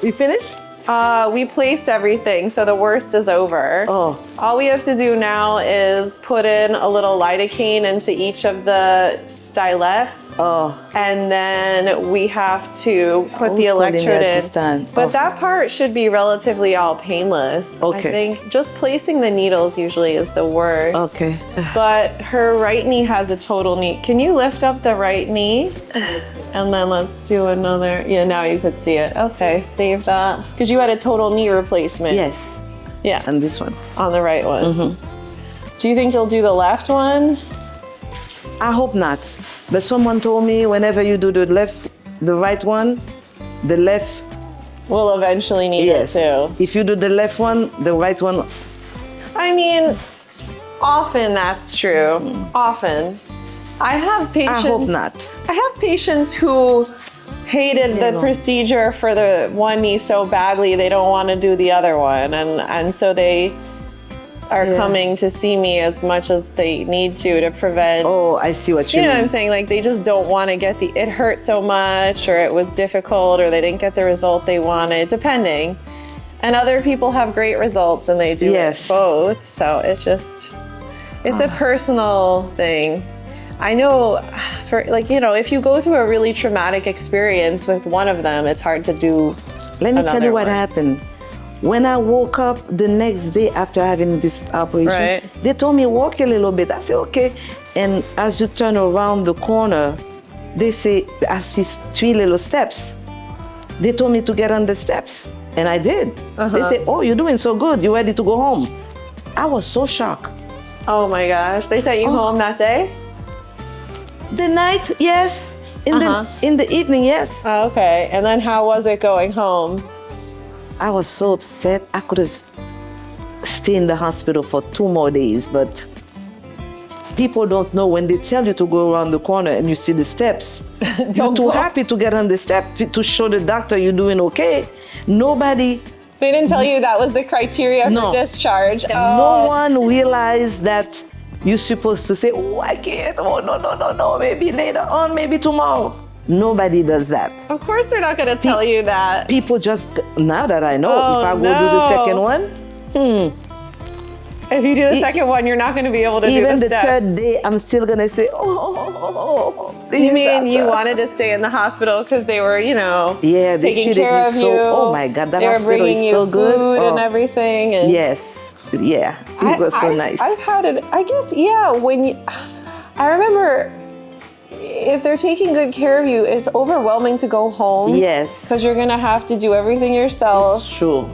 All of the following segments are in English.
We finished? We placed everything, so the worst is over. Oh. All we have to do now is put in a little lidocaine into each of the stylets. Oh. And then we have to put the Who's holding electrode that in. this time? But Oh. that part should be relatively all painless. Okay. I think just placing the needles usually is the worst. Okay. But her right knee has a total knee. Can you lift up the right knee? And then let's do another. Yeah, now you could see it. Okay, save that. Because you had a total knee replacement. Yes. Yeah. And this one. On the right one. Mm-hmm. Do you think you'll do the left one? I hope not. But someone told me whenever you do the right one, the left. We'll eventually need it too. If you do the left one, the right one. I mean, often that's true. Often. I have patients. I hope not. I have patients who hated the procedure for the one knee so badly they don't want to do the other one, and so they are coming to see me as much as they need to prevent. Oh, I see what you mean. You know what I'm saying? Like they just don't want to get it hurt so much, or it was difficult, or they didn't get the result they wanted, depending. And other people have great results and they do it both. So it's a personal thing. I know for if you go through a really traumatic experience with one of them, it's hard to do. Let me tell you what happened. When I woke up the next day after having this operation, they told me walk a little bit. I said, okay. And as you turn around the corner, they say, I see 3 little steps. They told me to get on the steps. And I did. They said, oh, you're doing so good. You're ready to go home. I was so shocked. Oh my gosh. They sent you home that day? The night, yes. In the evening, yes. Oh, okay. And then how was it going home? I was so upset. I could have stayed in the hospital for 2 more days, but people don't know when they tell you to go around the corner and you see the steps. You're too happy to get on the step to show the doctor you're doing okay. Nobody. They didn't tell you that was the criteria for discharge. No one realized that you're supposed to say, oh, I can't. Oh, no. Maybe later on, maybe tomorrow. Nobody does that. Of course they're not going to tell you that. People just, now that I know, if I go do the second one, If you do the second one, you're not going to be able to do the steps. Even the third day, I'm still going to say, oh. You mean you wanted to stay in the hospital because they were, taking care of you. Oh my God, that they were hospital bringing is so you good. food and everything. And yes, it was so nice. I've had it, I guess, I remember if they're taking good care of you, it's overwhelming to go home. Yes. Because you're going to have to do everything yourself.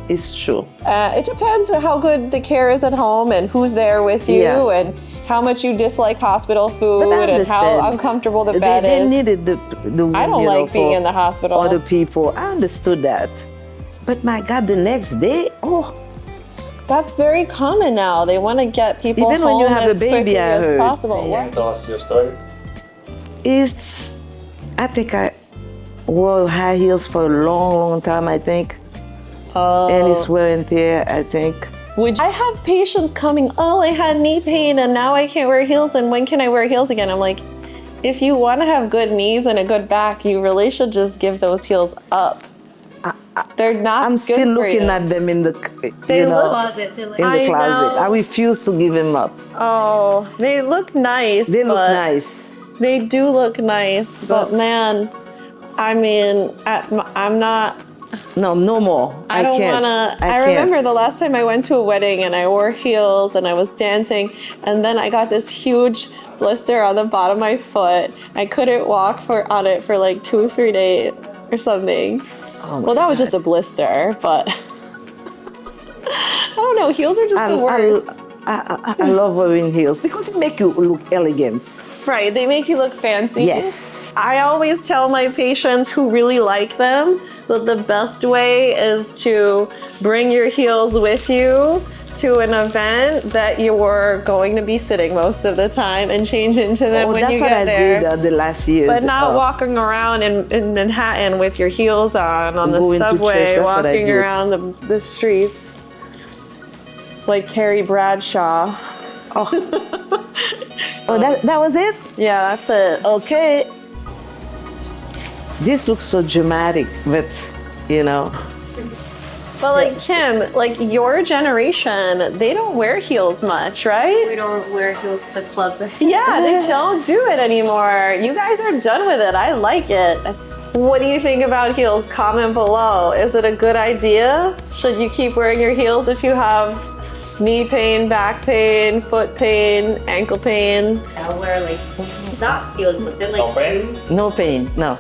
It's true. It depends on how good the care is at home and who's there with you and how much you dislike hospital food and how uncomfortable the bed is. They needed the I don't like being in the hospital. Other people, I understood that. But my God, the next day, that's very common now. They want to get people even home when you have as a baby, quickly as possible. Toss just started. I think I wore high heels for a long time, I think. And it's wear and tear, I think. I have patients coming, I had knee pain and now I can't wear heels, and when can I wear heels again? I'm like, if you want to have good knees and a good back, you really should just give those heels up. They're not I'm good still looking you. at them in the closet. in the closet. I refuse to give them up. Oh, they look nice. They look nice. They do look nice, but man, I mean, I'm not. No more. I don't want to. I remember the last time I went to a wedding and I wore heels and I was dancing, and then I got this huge blister on the bottom of my foot. I couldn't walk on it for like 2 or 3 days or something. Well, that was just a blister, but I don't know. Heels are just the worst. I love wearing heels because it makes you look elegant. Right, they make you look fancy. Yes. I always tell my patients who really like them that the best way is to bring your heels with you to an event that you're going to be sitting most of the time and change into them when you get there. That's what I did the last years. But not walking around in Manhattan with your heels on the subway, walking around the streets like Carrie Bradshaw. That was it? Yeah, that's it. Okay. This looks so dramatic, but But like Kim, like your generation, they don't wear heels much, right? We don't wear heels to club. Yeah, they don't do it anymore. You guys are done with it. I like it. What do you think about heels? Comment below. Is it a good idea? Should you keep wearing your heels if you have knee pain, back pain, foot pain, ankle pain? I wear like not heels, but they're like boots. No pain, no.